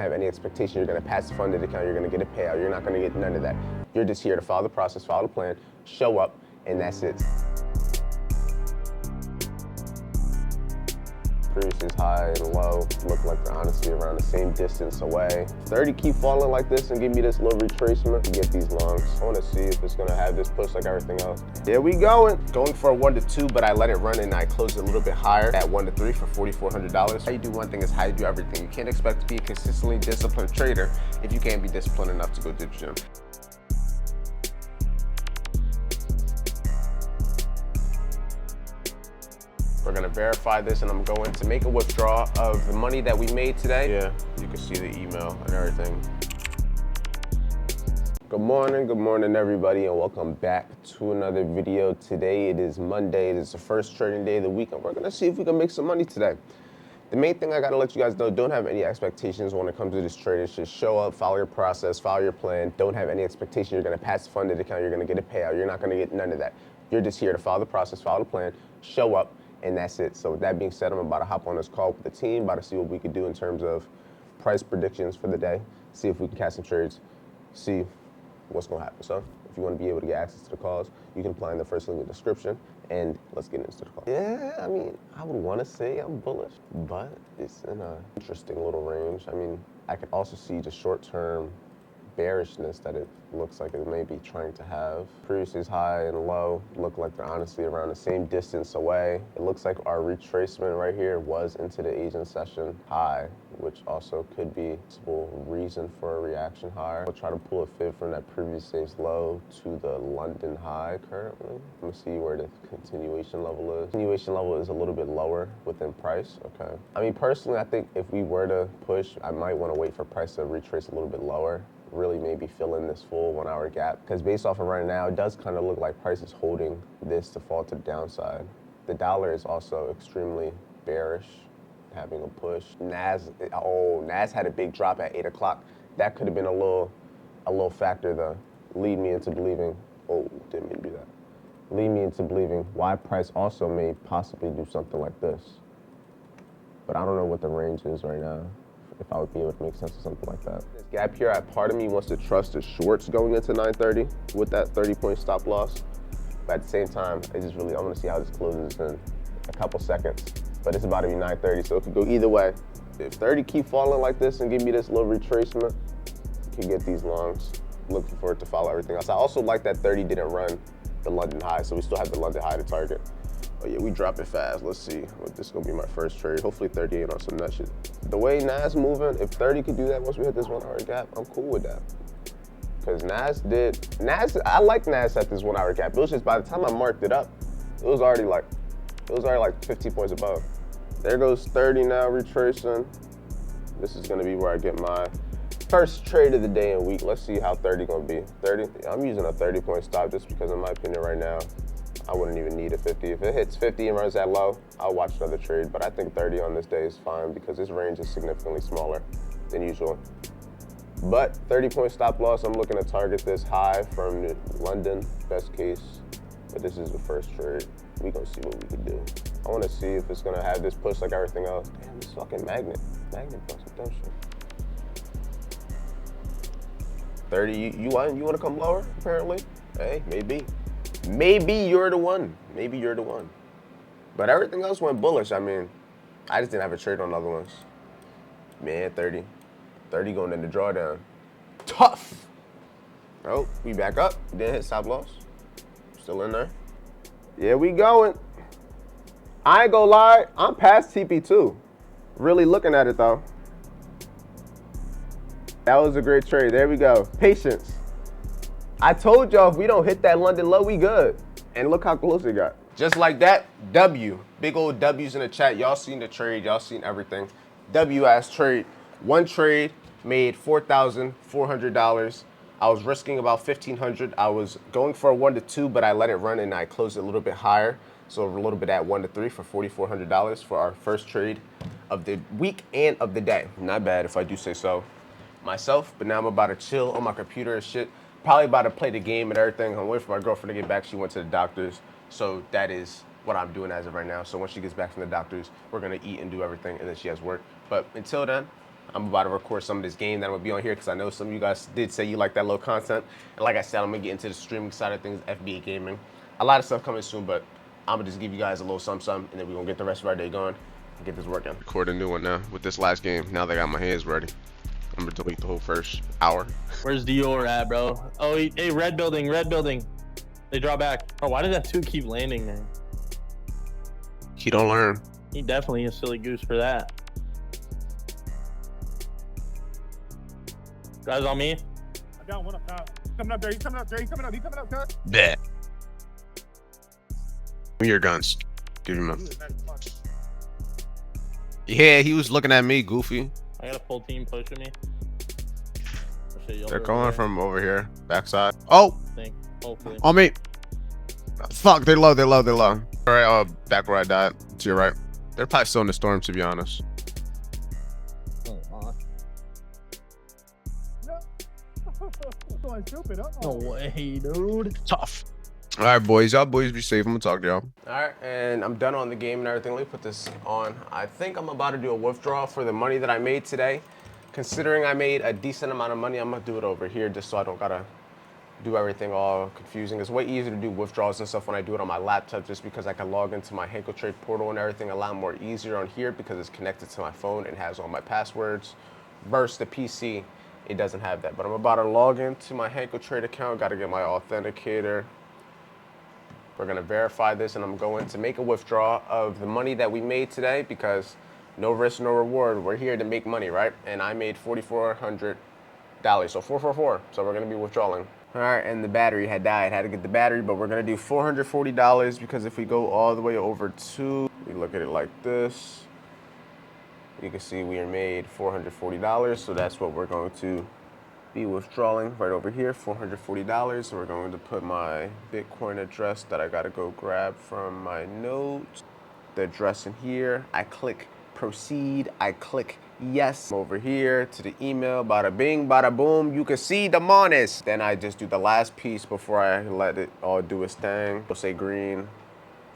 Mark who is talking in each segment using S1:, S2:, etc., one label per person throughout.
S1: have any expectation you're going to pass the funded account, you're going to get a payout. You're not going to get none of that. You're just here to follow the process, follow the plan, show up, and that's it. Previous is high and low, look like they're honestly around the same distance away. 30 keep falling like this and give me this little retracement to get these longs. I want to see if it's going to have this push like everything else. Here we going for a 1 to 2, but I let it run and I closed it a little bit higher at 1 to 3 for $4,400. How you do one thing is how you do everything. You can't expect to be a consistently disciplined trader if you can't be disciplined enough to go to the gym. We're gonna verify this and I'm going to make a withdrawal of the money that we made today. Yeah, you can see the email and everything. Good morning everybody, and welcome back to another video. Today it is Monday, it is the first trading day of the week, and we're gonna see if we can make some money today. The main thing I gotta let you guys know, don't have any expectations when it comes to this trade. It's just show up, follow your process, follow your plan. Don't have any expectation you're gonna pass the funded account, you're gonna get a payout. You're not gonna get none of that. You're just here to follow the process, follow the plan, show up, and that's it. So with that being said, I'm about to hop on this call with the team, about to see what we could do in terms of price predictions for the day, see if we can catch some trades, see what's gonna happen. So if you wanna be able to get access to the calls, you can apply in the first link in the description, and let's get into the call. Yeah, I mean, I would wanna say I'm bullish, but it's in an interesting little range. I mean, I could also see the short-term bearishness that it looks like it may be trying to have. Previous is high and low, look like they're honestly around the same distance away. It looks like our retracement right here was into the Asian session high, which also could be a possible reason for a reaction higher. We'll try to pull a fib from that previous day's low to the London high currently. I'm gonna see where the continuation level is. Continuation level is a little bit lower within price, okay. I mean, personally, I think if we were to push, I might wanna wait for price to retrace a little bit lower, really maybe fill in this full 1 hour gap, because based off of right now, it does kind of look like price is holding this to fall to the downside. The dollar is also extremely bearish, having a push. Nas had a big drop at 8 o'clock. That could have been a little factor to lead me into believing, didn't mean to do that. Lead me into believing why price also may possibly do something like this. But I don't know what the range is right now, if I would be able to make sense of something like that. This gap here, part of me wants to trust the shorts going into 930 with that 30-point stop loss. But at the same time, I want to see how this closes in a couple seconds. But it's about to be 930, so it could go either way. If 30 keep falling like this and give me this little retracement, you can get these longs. Looking for it to follow everything else. I also like that 30 didn't run the London high, so we still have the London high to target. Oh yeah, we drop it fast. Let's see. This is gonna be my first trade. Hopefully 38 on some nut shit. The way Nas moving, if 30 could do that once we hit this 1 hour gap, I'm cool with that. Cause I like Nas at this 1 hour gap. It was just by the time I marked it up, it was already like 15 points above. There goes 30 now retracing. This is gonna be where I get my first trade of the day and week. Let's see how 30 gonna be. 30, I'm using a 30-point stop just because in my opinion right now, I wouldn't even need a 50. If it hits 50 and runs that low, I'll watch another trade. But I think 30 on this day is fine because this range is significantly smaller than usual. But 30-point stop loss, I'm looking to target this high from London, best case. But this is the first trade. We gonna see what we can do. I wanna see if it's gonna have this push like everything else. Damn, this fucking magnet push, some dumb shit. 30, you wanna come lower, apparently? Hey, maybe. Maybe you're the one. Maybe you're the one. But everything else went bullish. I mean, I just didn't have a trade on other ones. Man, 30. 30 going in the drawdown. Tough. Oh, we back up. Didn't hit stop loss. Still in there. Yeah, we going. I ain't gonna lie. I'm past TP2. Really looking at it, though. That was a great trade. There we go. Patience. I told y'all if we don't hit that London low, we good. And look how close it got. Just like that, W. Big old W's in the chat. Y'all seen the trade. Y'all seen everything. W-ass trade. One trade made $4,400. I was risking about $1,500. I was going for a 1 to 2, but I let it run and I closed it a little bit higher. So a little bit at 1 to 3 for $4,400 for our first trade of the week and of the day. Not bad if I do say so myself, but now I'm about to chill on my computer and shit. Probably about to play the game and everything. I'm waiting for my girlfriend to get back. She went to the doctor's. So that is what I'm doing as of right now. So once she gets back from the doctor's, we're going to eat and do everything. And then she has work. But until then, I'm about to record some of this game that I'm gonna be on here because I know some of you guys did say you like that little content. And like I said, I'm gonna get into the streaming side of things, FBA gaming. A lot of stuff coming soon, but I'm gonna just give you guys a little something, and then we're gonna get the rest of our day going and get this working. Record a new one now with this last game. Now that I got my hands ready, I'm gonna delete the whole first hour.
S2: Where's Dior at, bro? Oh, hey, red building, red building. They draw back. Oh, why did that 2 keep landing there?
S1: He don't learn.
S2: He definitely a silly goose for that. Guys on me.
S3: I got one up top. He's coming up there. He's coming up there. He's coming up. He's coming up, cut.
S1: Bet. Give me your guns. Give him a. Yeah, he was looking at me, goofy.
S2: I got a full team pushing me. Oh, shit,
S1: They're coming from over here, backside. Oh,
S2: hopefully.
S1: on me. Fuck, they're low, they're low, they're low. All right, back where I died. To your right. They're probably still in the storm, to be honest.
S2: No way, dude.
S1: Tough. All right, boys. Y'all boys be safe. I'm gonna talk to y'all. All right, and I'm done on the game and everything. Let me put this on. I think I'm about to do a withdrawal for the money that I made today. Considering I made a decent amount of money, I'm gonna do it over here just so I don't gotta do everything all confusing. It's way easier to do withdrawals and stuff when I do it on my laptop, just because I can log into my Hanko Trade portal and everything a lot more easier on here because it's connected to my phone and has all my passwords. Versus the PC, it doesn't have that. But I'm about to log into my Hanko Trade account. Got to get my authenticator. We're gonna verify this, and I'm going to make a withdrawal of the money that we made today because no risk, no reward. We're here to make money, right? And I made $4,400, so 444. So we're gonna be withdrawing. All right, and the battery had died. Had to get the battery, but we're gonna do $440 because if we go all the way over to, we look at it like this, you can see we are made $440. So that's what we're going to be withdrawing right over here, $440. So we're going to put my Bitcoin address that I gotta go grab from my notes. The address in here, I click proceed, I click yes. Over here to the email, bada bing, bada boom, you can see the monis. Then I just do the last piece before I let it all do its thing. We'll say green,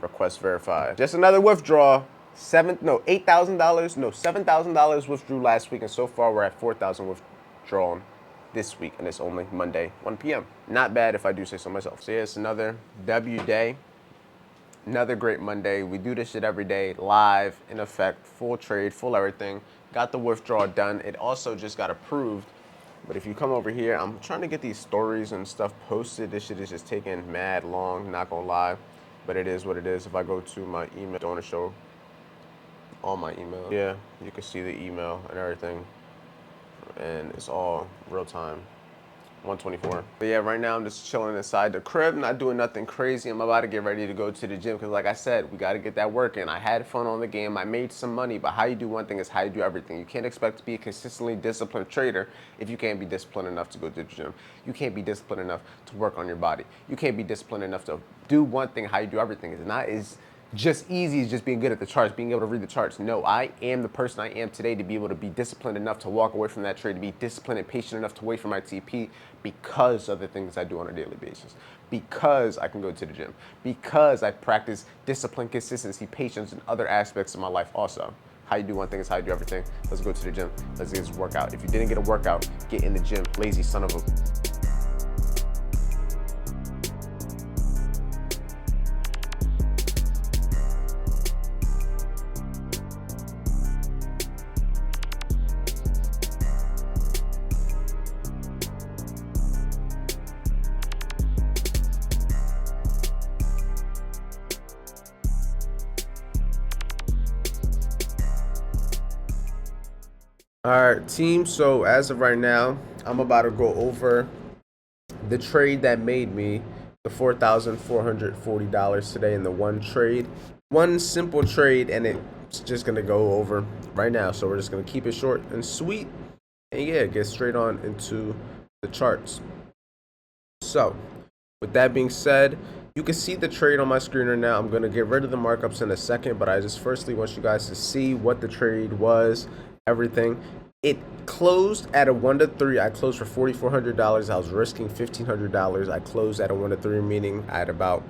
S1: request verified. Just another withdrawal. $8,000, no, $7,000 withdrew last week, and so far we're at 4,000 withdrawn this week, and it's only Monday, 1 p.m. Not bad if I do say so myself. So yeah, it's another W day. Another great Monday. We do this shit every day, live, in effect, full trade, full everything. Got the withdrawal done. It also just got approved. But if you come over here, I'm trying to get these stories and stuff posted. This shit is just taking mad long, not gonna lie. But it is what it is. If I go to my email, I don't want to show all my email. Yeah, you can see the email and everything. And it's all real time. 124. But yeah, right now I'm just chilling inside the crib, not doing nothing crazy. I'm about to get ready to go to the gym because like I said, we got to get that work in. I had fun on the game. I made some money, but how you do one thing is how you do everything. You can't expect to be a consistently disciplined trader if you can't be disciplined enough to go to the gym. You can't be disciplined enough to work on your body. You can't be disciplined enough to do one thing how you do everything. It's not as just easy as just being good at the charts, being able to read the charts. No, I am the person I am today to be able to be disciplined enough to walk away from that trade, to be disciplined and patient enough to wait for my TP because of the things I do on a daily basis, because I can go to the gym, because I practice discipline, consistency, patience, and other aspects of my life also. How you do one thing is how you do everything. Let's go to the gym. Let's get this workout. If you didn't get a workout, get in the gym. Lazy son of a... All right, team. So as of right now, I'm about to go over the trade that made me the $4,440 today in the one trade. One simple trade, and it's just going to go over right now. So we're just going to keep it short and sweet. And yeah, get straight on into the charts. So with that being said, you can see the trade on my screen right now. I'm going to get rid of the markups in a second, but I just firstly want you guys to see what the trade was. Everything. It closed at a 1 to 3. I closed for $4,400. I was risking $1,500. I closed at a 1 to 3, meaning I had about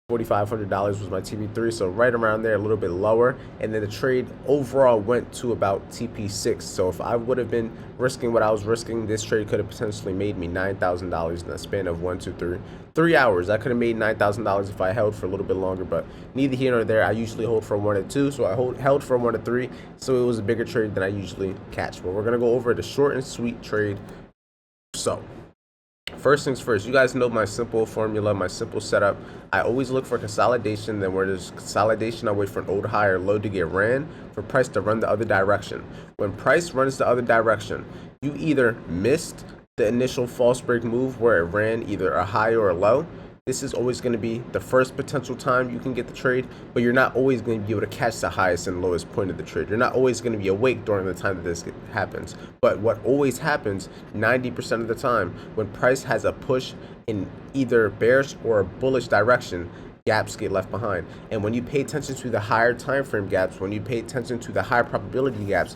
S1: $4,500 was my TP3, so right around there, a little bit lower. And then the trade overall went to about TP6. So if I would have been risking what I was risking, this trade could have potentially made me $9,000 in a span of 3 hours. I could have made $9,000 if I held for a little bit longer, but neither here nor there. I usually hold for 1 to 2, so I held for 1 to 3. So it was a bigger trade than I usually catch. But we're gonna go over the short and sweet trade. So first things first, you guys know my simple formula, my simple setup. I always look for consolidation. Then where there's consolidation, I wait for an old high or low to get ran, for price to run the other direction. When price runs the other direction, you either missed the initial false break move where it ran either a high or a low. This is always going to be the first potential time you can get the trade, but you're not always going to be able to catch the highest and lowest point of the trade. You're not always going to be awake during the time that this happens. But what always happens 90% of the time, when price has a push in either bearish or a bullish direction, gaps get left behind. And when you pay attention to the higher time frame gaps, when you pay attention to the higher probability gaps,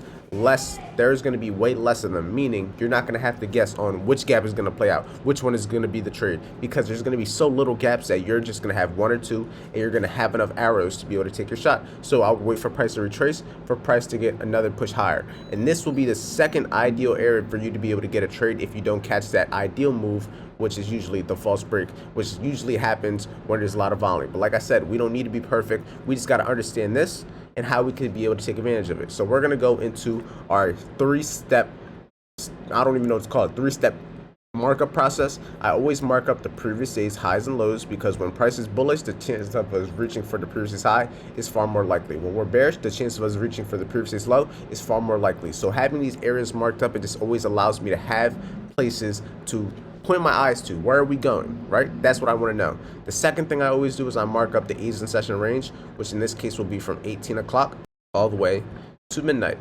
S1: there's going to be way less of them, meaning you're not going to have to guess on which gap is going to play out, which one is going to be the trade, because there's going to be so little gaps that you're just going to have 1 or 2, and you're going to have enough arrows to be able to take your shot. So I'll wait for price to retrace, for price to get another push higher. And this will be the second ideal area for you to be able to get a trade if you don't catch that ideal move, which is usually the false break, which usually happens when there's a lot of volume. But like I said, we don't need to be perfect. We just got to understand this and how we could be able to take advantage of it. So we're going to go into our 3-step, I don't even know what it's called, 3-step markup process. I always mark up the previous day's highs and lows, because when price is bullish, the chance of us reaching for the previous high is far more likely. When we're bearish, the chance of us reaching for the previous low is far more likely. So having these areas marked up, it just always allows me to have places to point my eyes to. Where are we going, right? That's what I want to know. The second thing I always do is I mark up the Asian session range, which in this case will be from 18 o'clock all the way to midnight,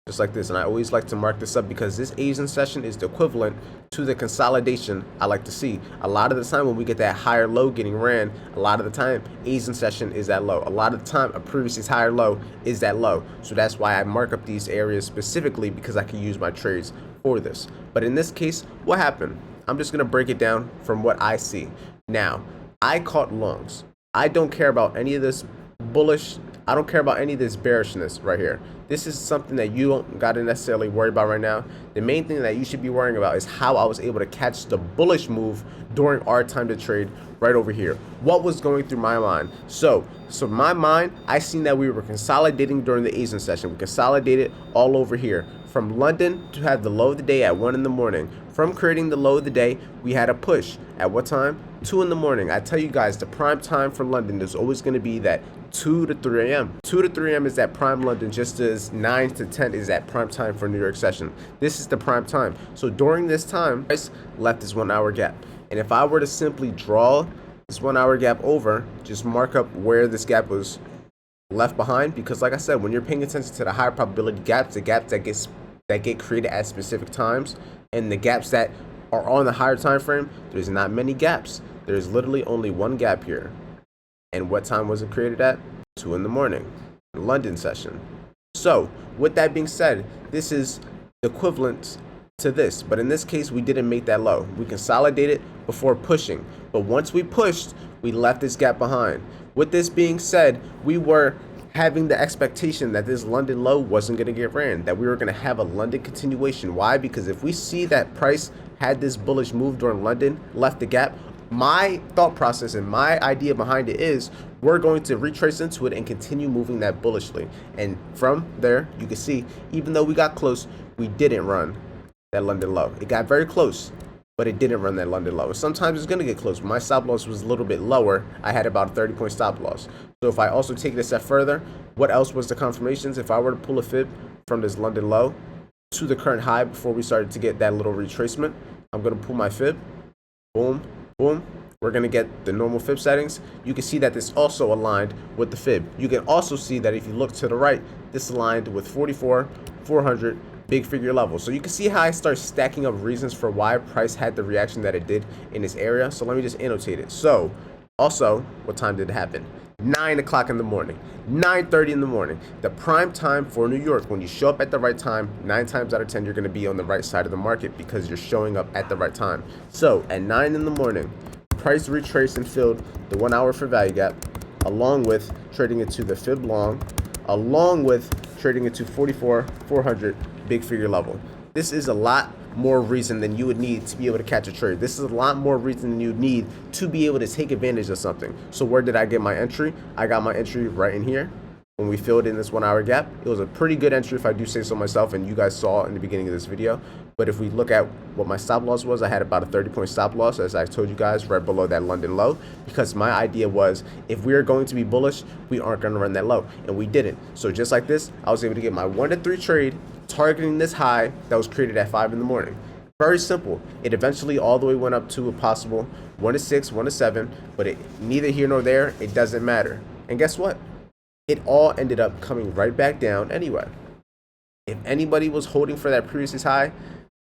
S1: just like this. And I always like to mark this up because this Asian session is the equivalent to the consolidation I like to see. A lot of the time when we get that higher low getting ran, a lot of the time Asian session is that low. A lot of the time a previous higher low is that low. So that's why I mark up these areas specifically, because I can use my trades for this. But in this case, what happened? I'm just going to break it down from what I see. Now, I caught longs. I don't care about any of this bullish. I don't care about any of this bearishness right here. This is something that you don't got to necessarily worry about right now. The main thing that you should be worrying about is how I was able to catch the bullish move during our time to trade right over here. What was going through my mind? So in my mind, I seen that we were consolidating during the Asian session. We consolidated all over here. From London to have the low of the day at 1 in the morning. From creating the low of the day, we had a push. At what time? 2 in the morning. I tell you guys, the prime time for London is always going to be that 2 to 3 a.m. 2 to 3 a.m. is that prime London, just as 9 to 10 is that prime time for New York session. This is the prime time. So during this time, price left this 1 hour gap. And if I were to simply draw this 1 hour gap over, just mark up where this gap was left behind, because like I said, when you're paying attention to the higher probability gaps, the gaps that get created at specific times, and the gaps that are on the higher time frame, there's not many gaps. There's literally only one gap here. And what time was it created at? 2 in the morning, London session. So with that being said, this is the equivalent to this, but in this case we didn't make that low. We consolidated before pushing, but once we pushed, we left this gap behind. With this being said, we were having the expectation that this London low wasn't going to get ran, that we were going to have a London continuation. Why? Because if we see that price had this bullish move during London, left the gap, my thought process and my idea behind it is we're going to retrace into it and continue moving that bullishly. And from there, you can see, even though we got close, we didn't run that London low. It got very close, but it didn't run that London low. Sometimes it's going to get close. My stop loss was a little bit lower. I had about a 30-point stop loss. So if I also take it a step further, what else was the confirmations? If I were to pull a fib from this London low to the current high before we started to get that little retracement, I'm going to pull my fib. Boom, boom. We're going to get the normal fib settings. You can see that this also aligned with the fib. You can also see that if you look to the right, this aligned with 44, 400, big figure level. So you can see how I start stacking up reasons for why price had the reaction that it did in this area. So let me just annotate it. So also, what time did it happen? 9 o'clock in the morning, 9:30 in the morning, the prime time for New York. When you show up at the right time, 9 times out of 10, you're going to be on the right side of the market because you're showing up at the right time. So at 9 in the morning, price retraced and filled the 1 hour for value gap, along with trading it to the fib long, along with trading it to 44,400 big figure level. This is a lot more reason than you would need to be able to catch a trade. This is a lot more reason than you need to be able to take advantage of something. So where did I get my entry? I got my entry right in here. When we filled in this 1 hour gap, it was a pretty good entry if I do say so myself, and you guys saw in the beginning of this video. But if we look at what my stop loss was, I had about a 30-point stop loss, as I told you guys, right below that London low, because my idea was if we are going to be bullish, we aren't going to run that low, and we didn't. So just like this, I was able to get my 1 to 3 trade targeting this high that was created at 5 in the morning. Very simple. It eventually all the way went up to a possible 1 to 6, 1 to 7, but it neither here nor there. It doesn't matter. And guess what? It all ended up coming right back down anyway. If anybody was holding for that previous high,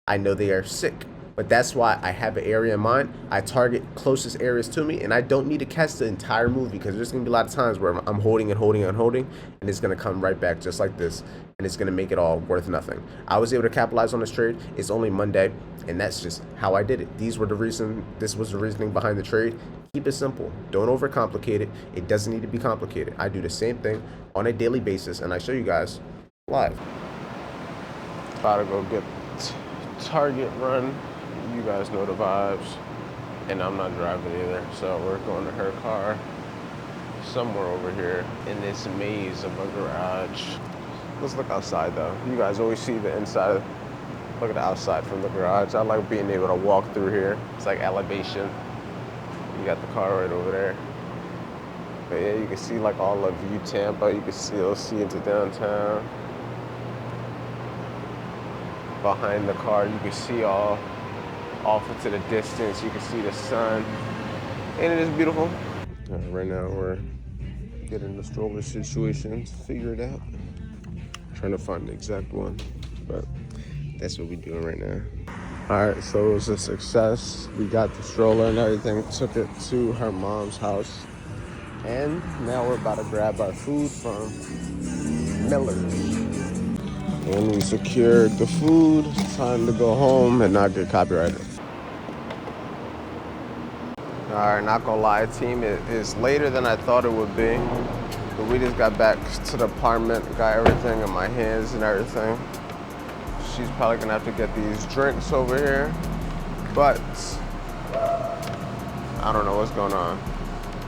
S1: I know they are sick. But that's why I have an area in mind. I target closest areas to me, and I don't need to catch the entire move, because there's going to be a lot of times where I'm holding and holding and holding, and it's going to come right back just like this, and it's going to make it all worth nothing. I was able to capitalize on this trade. It's only Monday, and that's just how I did it. This was the reasoning behind the trade. Keep it simple. Don't overcomplicate it. It doesn't need to be complicated. I do the same thing on a daily basis, and I show you guys live. About to go get target run. You guys know the vibes, and I'm not driving either, so we're going to her car somewhere over here in this maze of a garage. Let's look outside though. You guys always see the inside. Look at the outside from the garage. I like being able to walk through here. It's like elevation. You got the car right over there. But yeah, you can see like all of Tampa. You can still see into downtown. Behind the car, you can see all off into the distance. You can see the sun. Ain't it just beautiful? Right now we're getting the stroller situation figured out. Trying to find the exact one, but that's what we're doing right now. All right, so it was a success. We got the stroller and everything, took it to her mom's house, and now we're about to grab our food from Miller's. When we secured the food, it's time to go home and not get copyrighted. All right, not gonna lie, team, it is later than I thought it would be. But we just got back to the apartment, got everything in my hands and everything. She's probably gonna have to get these drinks over here, but I don't know what's going on.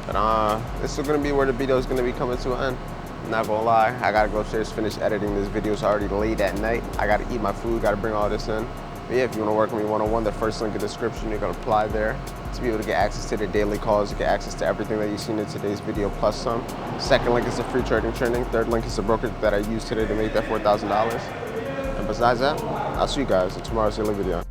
S1: But this is gonna be where the video is gonna be coming to an end. Not gonna lie, I gotta go upstairs, finish editing this video. It's already late at night. I gotta eat my food, gotta bring all this in. But yeah, if you wanna work with me one-on-one, the first link in the description, you're gonna apply there to be able to get access to the daily calls, to get access to everything that you've seen in today's video plus some. Second link is the free trading training. Third link is the brokerage that I used today to make that $4,000. And besides that, I'll see you guys in tomorrow's daily video.